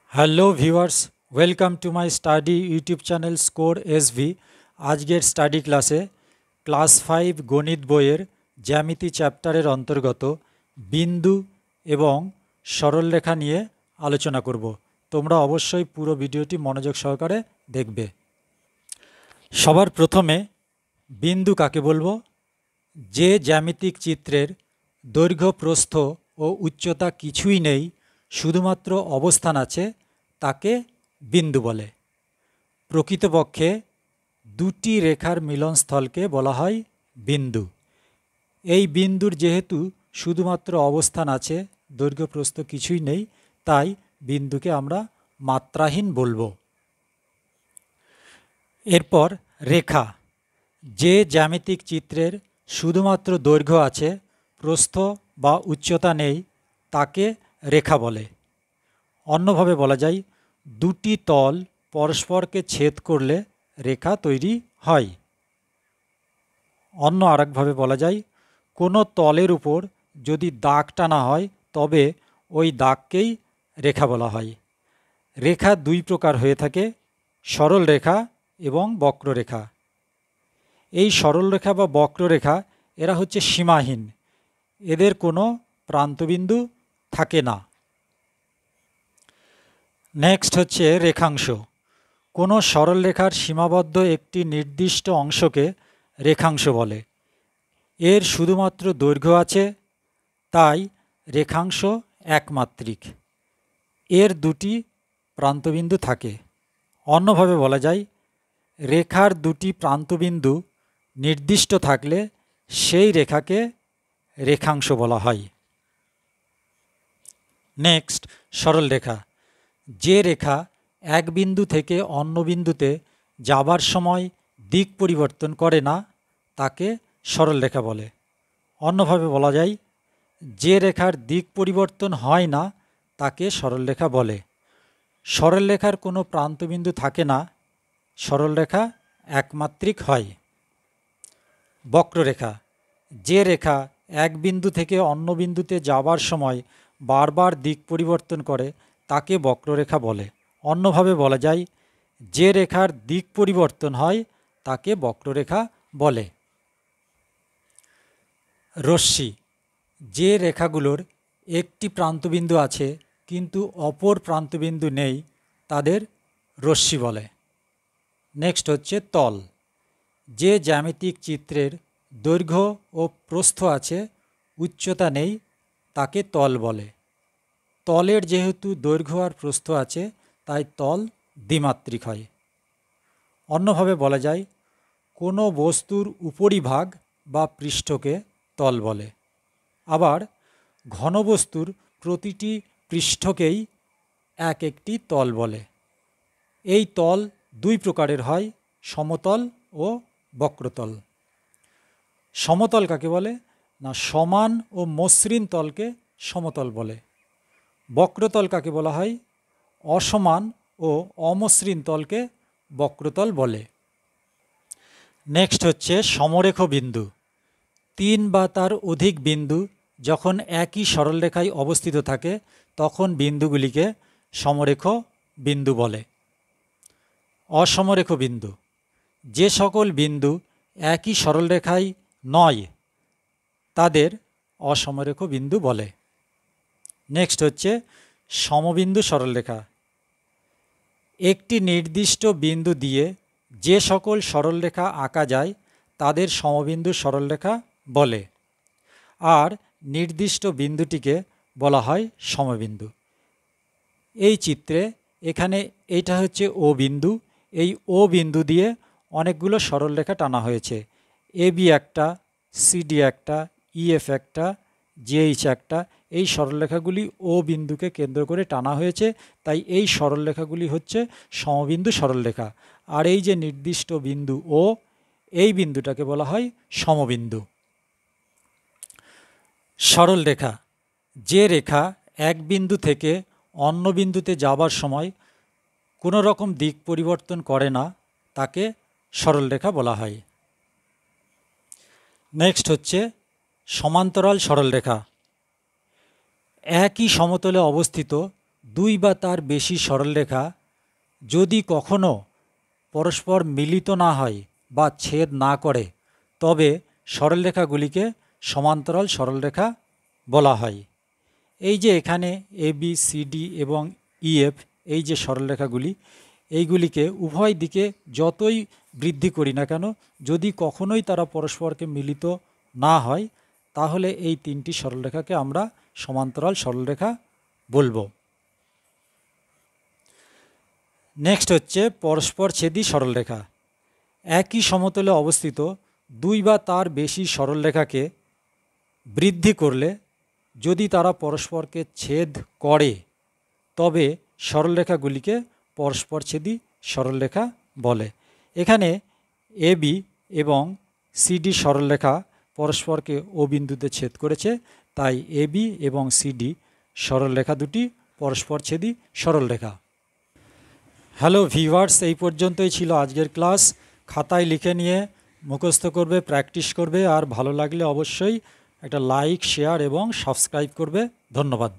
Hello viewers, welcome to my study YouTube channel score SV. আজকের study ক্লাসে class 5 গণিত বইয়ের জ্যামিতি চ্যাপ্টারের অন্তর্গত বিন্দু এবং সরলরেখা নিয়ে আলোচনা করব। তোমরা অবশ্যই পুরো ভিডিওটি মনোযোগ সহকারে দেখবে। সবার প্রথমে বিন্দু কাকে বলবো? যে জ্যামিতিক চিত্রের দৈর্ঘ্য, প্রস্থ ও উচ্চতা কিছুই নেই, শুধুমাত্র অবস্থান আছে, তাকে বিন্দু বলে। প্রকৃতপক্ষে দুটি রেখার মিলনস্থলকে বলা হয় বিন্দু। এই বিন্দুর যেহেতু শুধুমাত্র অবস্থান আছে, দৈর্ঘ্য প্রস্থ কিছুই নেই, তাই বিন্দুকে আমরা মাত্রাহীন বলবো। এরপর রেখা। যে জ্যামিতিক চিত্রের শুধুমাত্র দৈর্ঘ্য আছে, প্রস্থ বা উচ্চতা নেই, তাকে রেখা বলে। অন্যভাবে বলা যায়, দুটি তল পরস্পরকে ছেদ করলে রেখা তৈরি হয়। অন্য আরেকভাবে বলা যায়, কোনো তলের উপর যদি দাগ টানা হয় তবে ওই দাগকেই রেখা বলা হয়। রেখা দুই প্রকার হয়ে থাকে, সরল রেখা এবং বক্ররেখা। এই সরলরেখা বা বক্ররেখা এরা হচ্ছে সীমাহীন, এদের কোনো প্রান্তবিন্দু থাকে না। নেক্সট হচ্ছে রেখাংশ। কোনো সরলরেখার সীমাবদ্ধ একটি নির্দিষ্ট অংশকে রেখাংশ বলে। এর শুধুমাত্র দৈর্ঘ্য আছে, তাই রেখাংশ একমাত্রিক। এর দুটি প্রান্তবিন্দু থাকে। অন্যভাবে বলা যায়, রেখার দুটি প্রান্তবিন্দু নির্দিষ্ট থাকলে সেই রেখাকে রেখাংশ বলা হয়। নেক্সট সরলরেখা। যে রেখা এক বিন্দু থেকে অন্য বিন্দুতে যাবার সময় দিক পরিবর্তন করে না, তাকে সরলরেখা বলে। অন্যভাবে বলা যায়, যে রেখার দিক পরিবর্তন হয় না, তাকে সরলরেখা বলে। সরলরেখার কোনো প্রান্তবিন্দু থাকে না, সরলরেখা একমাত্রিক হয়। বক্ররেখা। যে রেখা এক বিন্দু থেকে অন্য বিন্দুতে যাবার সময় বারবার দিক পরিবর্তন করে, তাকে বক্ররেখা বলে। অন্যভাবে বলা যায়, যে রেখার দিক পরিবর্তন হয় তাকে বক্ররেখা বলে। রশ্মি। যে রেখাগুলোর একটি প্রান্তবিন্দু আছে কিন্তু অপর প্রান্তবিন্দু নেই, তাদের রশ্মি বলে। নেক্সট হচ্ছে তল। যে জ্যামিতিক চিত্রের দৈর্ঘ্য ও প্রস্থ আছে, উচ্চতা নেই, তাকে তল বলে। তলের যেহেতু দৈর্ঘ্য আর প্রস্থ আছে, তাই তল দ্বিমাত্রিক হয়। অন্যভাবে বলা যায়, কোনো বস্তুর উপরিভাগ বা পৃষ্ঠকে তল বলে। আবার ঘনবস্তুর প্রতিটি পৃষ্ঠকেই এক একটি তল বলে। এই তল দুই প্রকারের হয়, সমতল ও বক্রতল। সমতল কাকে বলে? না, সমান ও মসৃণ তলকে সমতল বলে। বক্রতল কাকে বলা হয়? অসমান ও অমসৃণ তলকে বক্রতল বলে। নেক্সট হচ্ছে সমরেখ বিন্দু। তিন বা তার অধিক বিন্দু যখন একই সরলরেখায় অবস্থিত থাকে, তখন বিন্দুগুলিকে সমরেখ বিন্দু বলে। অসমরেখ বিন্দু। যে সকল বিন্দু একই সরলরেখায় নয়, তাদের অসমরেখ বিন্দু বলে। নেক্সট হচ্ছে সমবিন্দু সরলরেখা। একটি নির্দিষ্ট বিন্দু দিয়ে যে সকল সরলরেখা আঁকা যায়, তাদের সমবিন্দু সরলরেখা বলে। আর নির্দিষ্ট বিন্দুটিকে বলা হয় সমবিন্দু। এই চিত্রে এখানে এইটা হচ্ছে ও বিন্দু। এই ও বিন্দু দিয়ে অনেকগুলো সরলরেখা টানা হয়েছে। এবি একটা, সিডি একটা, ইএফ একটা, জিএইচ একটা। এই সরলরেখাগুলি ও বিন্দুকে কেন্দ্র করে টানা হয়েছে, তাই এই সরলরেখাগুলি হচ্ছে সমবিন্দু সরলরেখা। আর এই যে নির্দিষ্ট বিন্দু ও, এই বিন্দুটাকে বলা হয় সমবিন্দু। সরলরেখা। যে রেখা এক বিন্দু থেকে অন্য বিন্দুতে যাবার সময় কোনো রকম দিক পরিবর্তন করে না, তাকে সরলরেখা বলা হয়। নেক্সট হচ্ছে সমান্তরাল সরলরেখা। একই সমতলে অবস্থিত দুই বা তার বেশি সরলরেখা যদি কখনো পরস্পর মিলিত না হয় বা ছেদ না করে তবে সরলরেখাগুলিকে সমান্তরাল সরলরেখা বলা হয়। এই যে এখানে এ বি সি ডি এবং ইএফ এই যে সরলরেখাগুলি, এইগুলিকে উভয় দিকে যতই বৃদ্ধি করি না কেন, যদি কখনোই তারা পরস্পরকে মিলিত না হয় তাহলে এই তিনটি সরলরেখাকে আমরা সমান্তরাল সরলরেখা বলবো। নেক্সট হচ্ছে পরস্পরছেদী সরলরেখা। একই সমতলে অবস্থিত দুই বা তার বেশি সরলরেখাকে বৃদ্ধি করলে যদি তারা পরস্পরকে ছেদ করে তবে সরলরেখাগুলিকে পরস্পরছেদী সরলরেখা বলে। এখানে এবি এবং সিডি সরলরেখা পরস্পরকে ও বিন্দুতে ছেদ করেছে, তাই এবি এবং সিডি সরলরেখা দুটি পরস্পরছেদী সরলরেখা। হ্যালো ভিউয়ার্স, এই পর্যন্তই ছিল আজকের ক্লাস। খাতায় লিখে নিয়ে মুখস্থ করবে, প্র্যাকটিস করবে, আর ভালো লাগলে অবশ্যই একটা লাইক, শেয়ার এবং সাবস্ক্রাইব করবে। ধন্যবাদ।